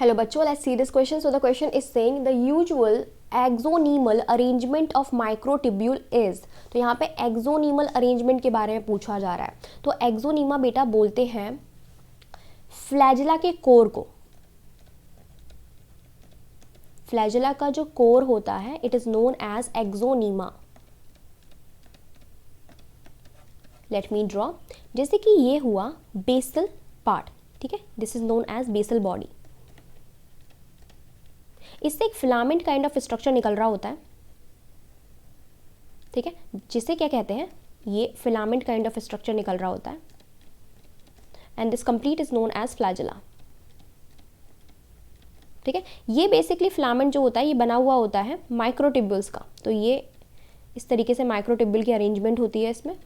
Hello बच्चों, let's see this question. So the question is saying the usual axonemal arrangement of microtubule is. तो यहाँ पे axonemal arrangement के बारे में पूछा जा रहा है. तो axonema बेटा बोलते हैं फ्लैजिला के कोर को. फ्लैजिला का जो कोर होता है it is known as axoneme. Let me draw. जैसे कि ये हुआ बेसल पार्ट, ठीक है, this is known as basal body. इससे एक फिलामेंट काइंड ऑफ स्ट्रक्चर निकल रहा होता है, ठीक है, जिसे क्या कहते हैं, ये फिलामेंट काइंड ऑफ स्ट्रक्चर निकल रहा होता है and this complete is known as flagella. ठीक है, ये बेसिकली फिलामेंट जो होता है ये बना हुआ होता है माइक्रोट्यूब्यूल्स का. तो ये इस तरीके से माइक्रोट्यूब्यूल की अरेंजमेंट होती है इसमें,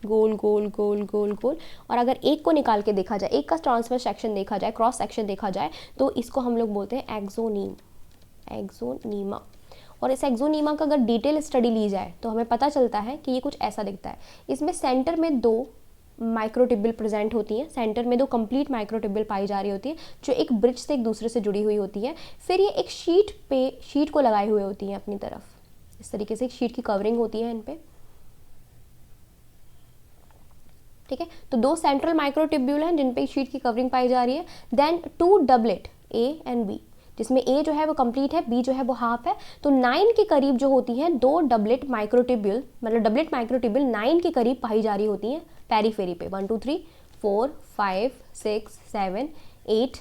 गोल गोल गोल गोल गोल. और अगर एक को निकाल के देखा जाए, एक का ट्रांसवर्स सेक्शन देखा जाए, क्रॉस सेक्शन देखा जाए, तो इसको हम लोग बोलते हैं एक्सोनीमा. और इस एक्सोनीमा का अगर डिटेल स्टडी ली जाए तो हमें पता चलता है कि ये कुछ ऐसा दिखता है. इसमें सेंटर में दो माइक्रोट्यूब्यूल प्रेजेंट होती हैं, सेंटर में दो कंप्लीट माइक्रोट्यूब्यूल पाई जा रही होती है जो एक ब्रिज से एक दूसरे से जुड़ी हुई होती है. फिर ये एक शीट को लगाए हुए होती हैं अपनी तरफ. इस तरीके से एक शीट की कवरिंग होती है इन पे, ठीक है. तो दो सेंट्रल माइक्रोट्यूब्यूल हैं जिन पे शीट की कवरिंग पाई जा रही है. Then two doublet A and B, जिसमें ए जो है वो कंप्लीट है, बी जो है वो हाफ है. तो 9 के करीब जो होती हैं दो डबलेट माइक्रोट्यूब्यूल, मतलब डबलेट माइक्रोट्यूब्यूल 9 के करीब पाई जा रही होती हैं पेरीफेरी पे. 1 2 3 4 5 6 7 8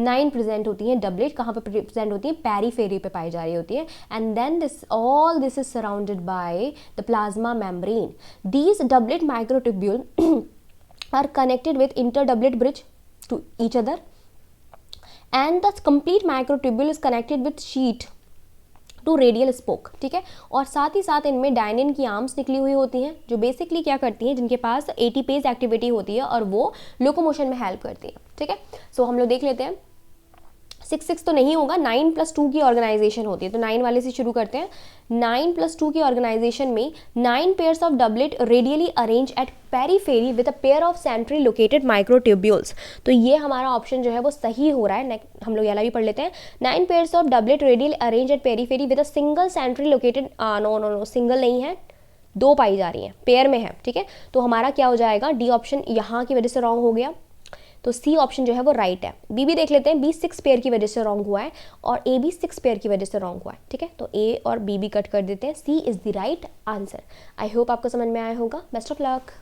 9 प्रेजेंट होती हैं डबलेट. कहाँ पे प्रेजेंट होती हैं? पेरीफेरी पे पाई जा रही होती है. And then this is surrounded by the plasma membrane. These doublet microtubule are connected with interdoublet bridge to each other and the complete microtubule is connected with sheet to radial spoke. ठीक है, और साथ ही साथ इनमें डायनिन की arms निकली हुई होती हैं जो बेसिकली क्या करती हैं, जिनके पास एटीपेज एक्टिविटी होती है और वो लोकोमोशन में हेल्प करती है. ठीक है, सो हम लोग देख लेते हैं. 6 तो नहीं होगा, 9+2 की ऑर्गेनाइजेशन होती है. तो 9 वाले से शुरू करते हैं. 9+2 की ऑर्गेनाइजेशन में 9 pairs of doublet radially arrange at periphery with a pair of centrally located microtubules. तो ये हमारा ऑप्शन जो है वो सही हो रहा है. हम लोग ये वाला भी पढ़ लेते हैं. 9 pairs of doublet radially arrange at periphery with a single centrally located, no single नहीं है, दो पाई जा रही हैं, पेयर में है. ठीक है, तो हमारा क्या हो जाएगा, डी ऑप्शन यहाँ की वजह से रॉन्ग हो गया. तो सी ऑप्शन जो है वो राइट है. बी भी देख लेते हैं. बी 6 पेयर की वजह से रॉन्ग हुआ है और ए भी 6 पेयर की वजह से रॉन्ग हुआ है. ठीक है, तो ए और बी भी कट कर देते हैं. C is the right answer. I hope आपको समझ में आया होगा. Best of luck.